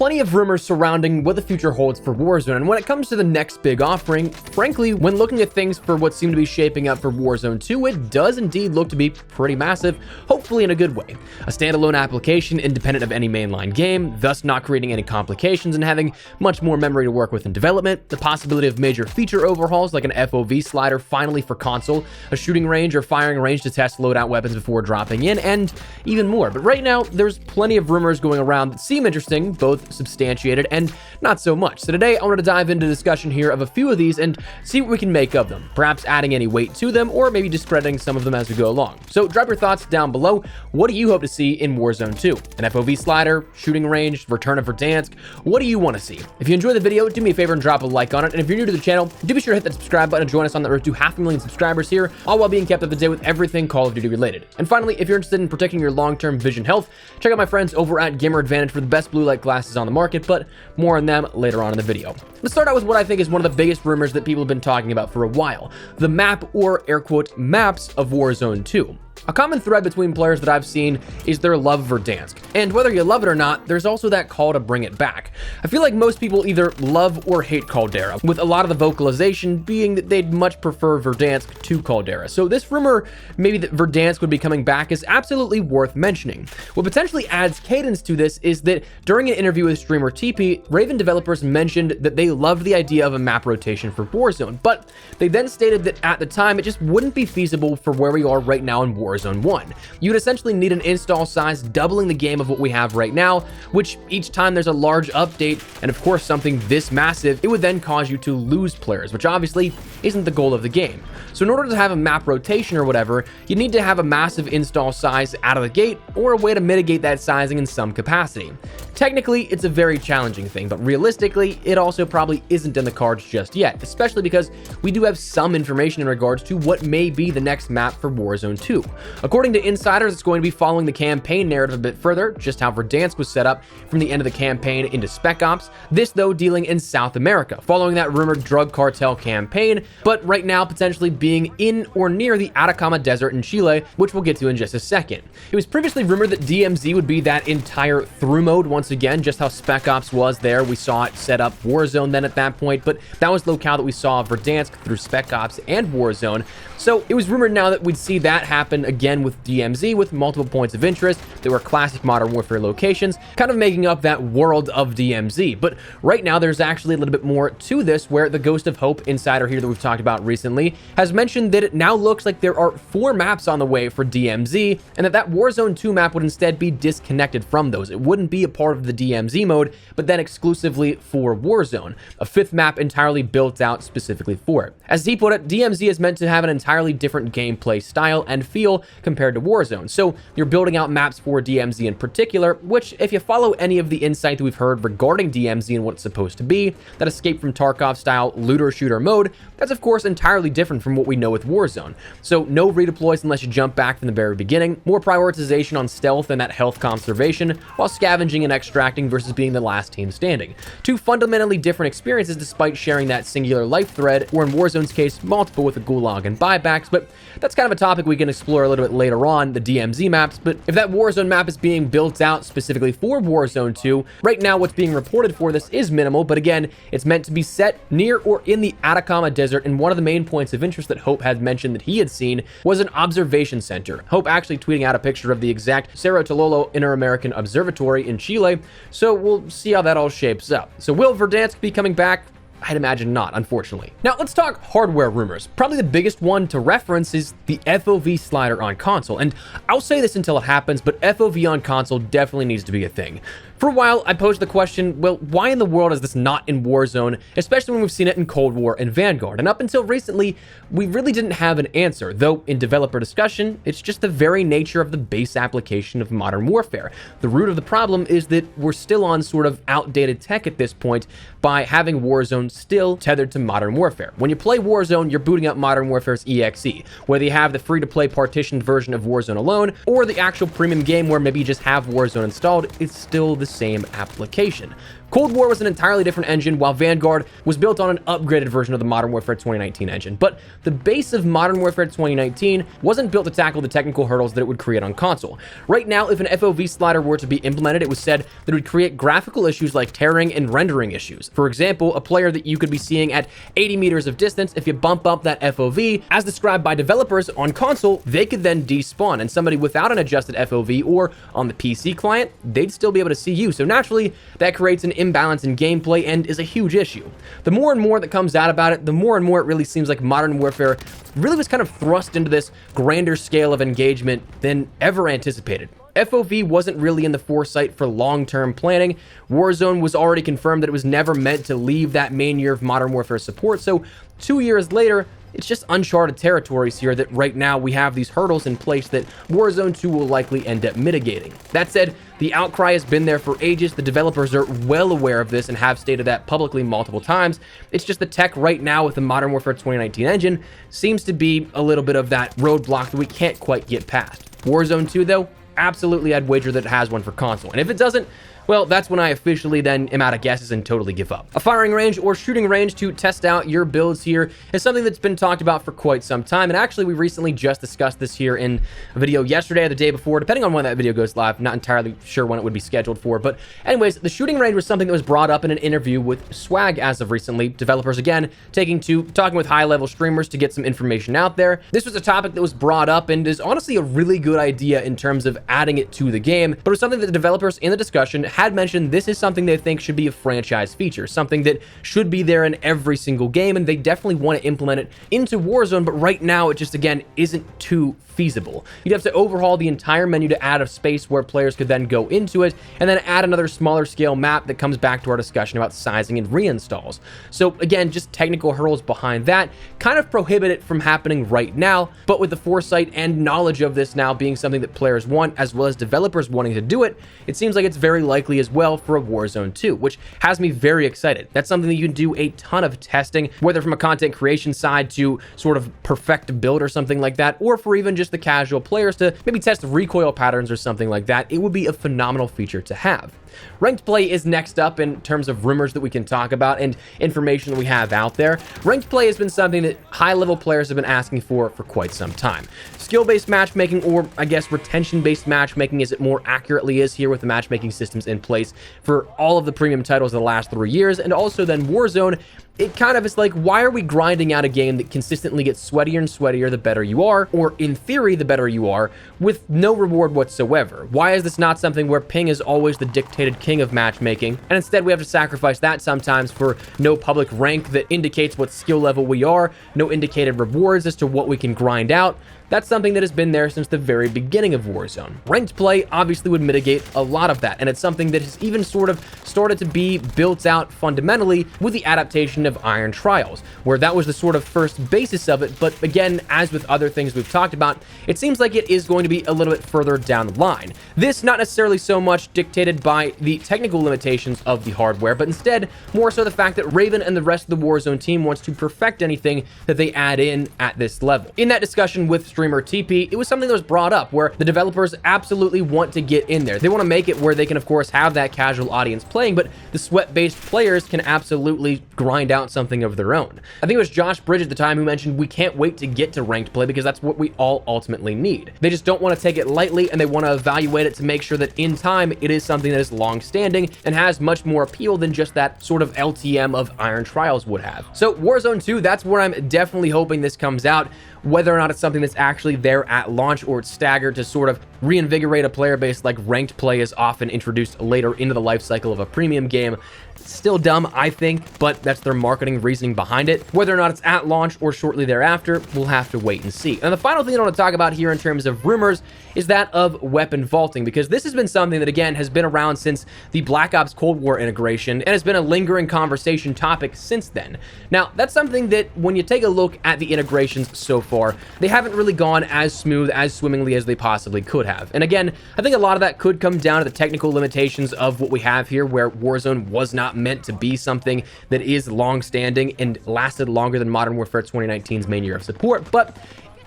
plenty of rumors surrounding what the future holds for Warzone, and when it comes to the next big offering, frankly, when looking at things for what seem to be shaping up for Warzone 2, it does indeed look to be pretty massive, hopefully in a good way. A standalone application independent of any mainline game, thus not creating any complications and having much more memory to work with in development, the possibility of major feature overhauls like an FOV slider finally for console, a shooting range or firing range to test loadout weapons before dropping in, and even more. But right now, there's plenty of rumors going around that seem interesting, both substantiated and not so much. So today, I want to dive into discussion here of a few of these and see what we can make of them, perhaps adding any weight to them or maybe discrediting some of them as we go along. So drop your thoughts down below. What do you hope to see in Warzone 2? An FOV slider, shooting range, return of Verdansk? What do you want to see? If you enjoyed the video, do me a favor and drop a like on it. And if you're new to the channel, do be sure to hit that subscribe button and join us on the road to 500,000 subscribers here, all while being kept up to date with everything Call of Duty related. And finally, if you're interested in protecting your long-term vision health, check out my friends over at Gamer Advantage for the best blue light glasses on the market, but more on them later on in the video. Let's start out with what I think is one of the biggest rumors that people have been talking about for a while: the map, or air quote maps, of Warzone 2. A common thread between players that I've seen is their love of Verdansk. And whether you love it or not, there's also that call to bring it back. I feel like most people either love or hate Caldera, with a lot of the vocalization being that they'd much prefer Verdansk to Caldera. So this rumor, maybe that Verdansk would be coming back, is absolutely worth mentioning. What potentially adds cadence to this is that during an interview with streamer TP, Raven developers mentioned that they loved the idea of a map rotation for Warzone, but they then stated that at the time it just wouldn't be feasible for where we are right now in Warzone 1. You would essentially need an install size doubling the game of what we have right now, which each time there's a large update, and of course something this massive, it would then cause you to lose players, which obviously isn't the goal of the game. So in order to have a map rotation or whatever, you need to have a massive install size out of the gate, or a way to mitigate that sizing in some capacity. Technically, it's a very challenging thing, but realistically, it also probably isn't in the cards just yet, especially because we do have some information in regards to what may be the next map for Warzone 2. According to insiders, it's going to be following the campaign narrative a bit further, just how Verdansk was set up from the end of the campaign into Spec Ops, this though dealing in South America, following that rumored drug cartel campaign, but right now potentially being in or near the Atacama Desert in Chile, which we'll get to in just a second. It was previously rumored that DMZ would be that entire through mode once again, just how Spec Ops was there. We saw it set up Warzone then at that point, but that was the locale that we saw Verdansk through Spec Ops and Warzone. So it was rumored now that we'd see that happen again with DMZ, with multiple points of interest that were classic Modern Warfare locations, kind of making up that world of DMZ. But right now there's actually a little bit more to this, where the Ghost of Hope insider here that we've talked about recently has mentioned that it now looks like there are 4 maps on the way for DMZ, and that Warzone 2 map would instead be disconnected from those. It wouldn't be a part of the DMZ mode, but then exclusively for Warzone. A 5th map entirely built out specifically for it. As he put it, DMZ is meant to have an entirely different gameplay style and feel compared to Warzone. So you're building out maps for DMZ in particular, which, if you follow any of the insight that we've heard regarding DMZ and what it's supposed to be, that escape from Tarkov style looter shooter mode, that's of course entirely different from what we know with Warzone. So no redeploys unless you jump back from the very beginning, more prioritization on stealth and that health conservation, while scavenging and extracting versus being the last team standing. 2 fundamentally different experiences despite sharing that singular life thread, or in Warzone's case, multiple with the gulag and buybacks, but that's kind of a topic we can explore a little bit later on, the DMZ maps. But if that Warzone map is being built out specifically for Warzone 2, right now what's being reported for this is minimal, but again, it's meant to be set near or in the Atacama Desert, and one of the main points of interest that Hope had mentioned that he had seen was an observation center. Hope actually tweeting out a picture of the exact Cerro Tololo Inter-American Observatory in Chile, so we'll see how that all shapes up. So will Verdansk be coming back? I'd imagine not, unfortunately. Now, let's talk hardware rumors. Probably the biggest one to reference is the FOV slider on console, and I'll say this until it happens, but FOV on console definitely needs to be a thing. For a while, I posed the question, well, why in the world is this not in Warzone, especially when we've seen it in Cold War and Vanguard? And up until recently, we really didn't have an answer, though in developer discussion, it's just the very nature of the base application of Modern Warfare. The root of the problem is that we're still on sort of outdated tech at this point by having Warzone still tethered to Modern Warfare. When you play Warzone, you're booting up Modern Warfare's EXE, whether you have the free-to-play partitioned version of Warzone alone, or the actual premium game where maybe you just have Warzone installed, it's still the same application. Cold War was an entirely different engine, while Vanguard was built on an upgraded version of the Modern Warfare 2019 engine. But the base of Modern Warfare 2019 wasn't built to tackle the technical hurdles that it would create on console. Right now, if an FOV slider were to be implemented, it was said that it would create graphical issues like tearing and rendering issues. For example, a player that you could be seeing at 80 meters of distance, if you bump up that FOV, as described by developers on console, they could then despawn, and somebody without an adjusted FOV or on the PC client, they'd still be able to see you. So naturally, that creates an imbalance in gameplay and is a huge issue. The more and more that comes out about it, the more and more it really seems like Modern Warfare really was kind of thrust into this grander scale of engagement than ever anticipated. FOV wasn't really in the foresight for long-term planning. Warzone was already confirmed that it was never meant to leave that main year of Modern Warfare support, so 2 years later, it's just uncharted territories here that right now we have these hurdles in place that Warzone 2 will likely end up mitigating. That said, the outcry has been there for ages. The developers are well aware of this and have stated that publicly multiple times. It's just the tech right now with the Modern Warfare 2019 engine seems to be a little bit of that roadblock that we can't quite get past. Warzone 2, though, absolutely I'd wager that it has one for console. And if it doesn't, well, that's when I officially then am out of guesses and totally give up. A firing range or shooting range to test out your builds here is something that's been talked about for quite some time. And actually, we recently just discussed this here in a video yesterday or the day before, depending on when that video goes live. Not entirely sure when it would be scheduled for. But anyways, the shooting range was something that was brought up in an interview with Swag as of recently. Developers, again, talking with high-level streamers to get some information out there. This was a topic that was brought up and is honestly a really good idea in terms of adding it to the game. But it was something that the developers in the discussion had mentioned this is something they think should be a franchise feature, something that should be there in every single game, and they definitely want to implement it into Warzone, but right now it just, again, isn't too feasible. You'd have to overhaul the entire menu to add a space where players could then go into it, and then add another smaller scale map that comes back to our discussion about sizing and reinstalls. So again, just technical hurdles behind that kind of prohibit it from happening right now, but with the foresight and knowledge of this now being something that players want, as well as developers wanting to do it, it seems like it's very likely as well for a Warzone 2, which has me very excited. That's something that you can do a ton of testing, whether from a content creation side to sort of perfect a build or something like that, or for even just the casual players to maybe test recoil patterns or something like that. It would be a phenomenal feature to have. Ranked play is next up in terms of rumors that we can talk about and information that we have out there. Ranked play has been something that high-level players have been asking for quite some time. Skill-based matchmaking, or I guess retention-based matchmaking as it more accurately is here with the matchmaking systems in place for all of the premium titles of the last 3 years, and also then Warzone, it kind of is like, why are we grinding out a game that consistently gets sweatier and sweatier the better you are, or in theory the better you are, with no reward whatsoever? Why is this not something where ping is always the dictated king of matchmaking, and instead we have to sacrifice that sometimes for no public rank that indicates what skill level we are, no indicated rewards as to what we can grind out? That's something that has been there since the very beginning of Warzone. Ranked play obviously would mitigate a lot of that, and it's something that has even sort of started to be built out fundamentally with the adaptation of Iron Trials, where that was the sort of first basis of it. But again, as with other things we've talked about, it seems like it is going to be a little bit further down the line. This not necessarily so much dictated by the technical limitations of the hardware, but instead more so the fact that Raven and the rest of the Warzone team wants to perfect anything that they add in at this level. In that discussion with streamer TP, it was something that was brought up where the developers absolutely want to get in there. They want to make it where they can, of course, have that casual audience playing, but the sweat-based players can absolutely grind out something of their own. I think it was Josh Bridge at the time who mentioned we can't wait to get to ranked play because that's what we all ultimately need. They just don't want to take it lightly, and they want to evaluate it to make sure that in time it is something that is long-standing and has much more appeal than just that sort of LTM of Iron Trials would have. So Warzone 2, that's where I'm definitely hoping this comes out. Whether or not it's something that's actually there at launch or it's staggered to sort of reinvigorate a player base like ranked play is often introduced later into the life cycle of a premium game. Still dumb, I think, but that's their marketing reasoning behind it. Whether or not it's at launch or shortly thereafter, we'll have to wait and see. And the final thing I want to talk about here in terms of rumors is that of weapon vaulting, because this has been something that, again, has been around since the Black Ops Cold War integration and has been a lingering conversation topic since then. Now, that's something that when you take a look at the integrations so far, they haven't really gone as smooth, as swimmingly as they possibly could have. And again, I think a lot of that could come down to the technical limitations of what we have here, where Warzone was not meant to be something that is long-standing and lasted longer than Modern Warfare 2019's main year of support. But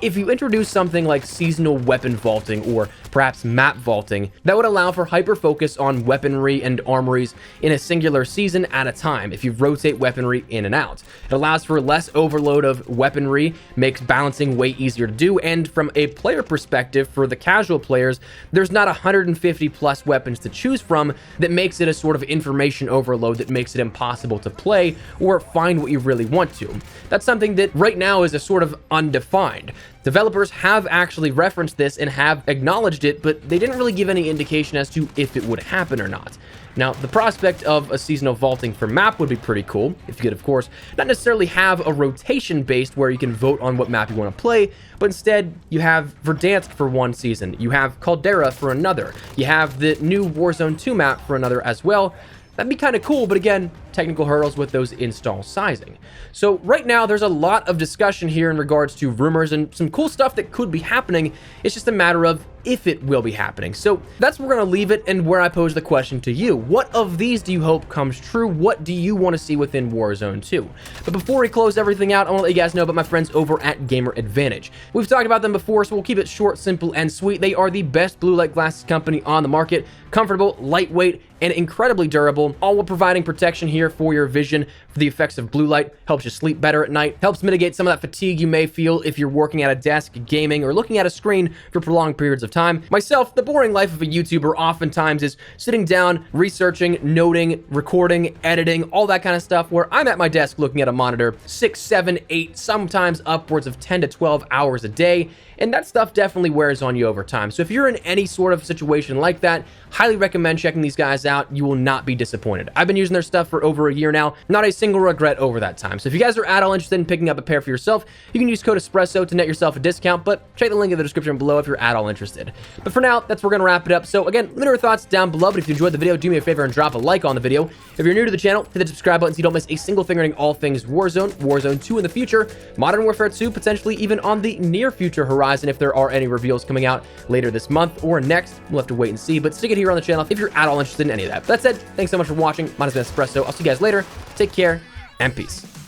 if you introduce something like seasonal weapon vaulting or perhaps map vaulting, that would allow for hyper focus on weaponry and armories in a singular season at a time if you rotate weaponry in and out. It allows for less overload of weaponry, makes balancing way easier to do, and from a player perspective, for the casual players, there's not 150 plus weapons to choose from that makes it a sort of information overload that makes it impossible to play or find what you really want to. That's something that right now is a sort of undefined. Developers have actually referenced this and have acknowledged it, but they didn't really give any indication as to if it would happen or not. Now, the prospect of a seasonal vaulting for map would be pretty cool, if you could, of course, not necessarily have a rotation based where you can vote on what map you want to play, but instead you have Verdansk for one season, you have Caldera for another, you have the new Warzone 2 map for another as well. That'd be kind of cool, but again, technical hurdles with those install sizing. So right now, there's a lot of discussion here in regards to rumors and some cool stuff that could be happening. It's just a matter of if it will be happening. So that's where we're going to leave it and where I pose the question to you. What of these do you hope comes true? What do you want to see within Warzone 2? But before we close everything out, I want to let you guys know about my friends over at Gamer Advantage. We've talked about them before, so we'll keep it short, simple, and sweet. They are the best blue light glasses company on the market. Comfortable, lightweight, and incredibly durable, all while providing protection here for your vision for the effects of blue light. Helps you sleep better at night, helps mitigate some of that fatigue you may feel if you're working at a desk, gaming, or looking at a screen for prolonged periods of time. Myself, the boring life of a YouTuber oftentimes is sitting down, researching, noting, recording, editing, all that kind of stuff, where I'm at my desk looking at a monitor 6, 7, 8, sometimes upwards of 10 to 12 hours a day, and that stuff definitely wears on you over time. So if you're in any sort of situation like that, highly recommend checking these guys out. You will not be disappointed. I've been using their stuff for over a year now, not a single regret over that time. So if you guys are at all interested in picking up a pair for yourself, you can use code Espresso to net yourself a discount, but check the link in the description below if you're at all interested. But for now, that's where we're going to wrap it up. So again, let me know your thoughts down below, but if you enjoyed the video, do me a favor and drop a like on the video. If you're new to the channel, hit the subscribe button so you don't miss a single thing regarding all things Warzone, Warzone 2 in the future, Modern Warfare 2 potentially even on the near future horizon if there are any reveals coming out later this month or next. We'll have to wait and see, but stick it here on the channel if you're at all interested in any of that. That said, thanks so much for watching. My name is Espresso. I'll see you guys later. Take care and peace.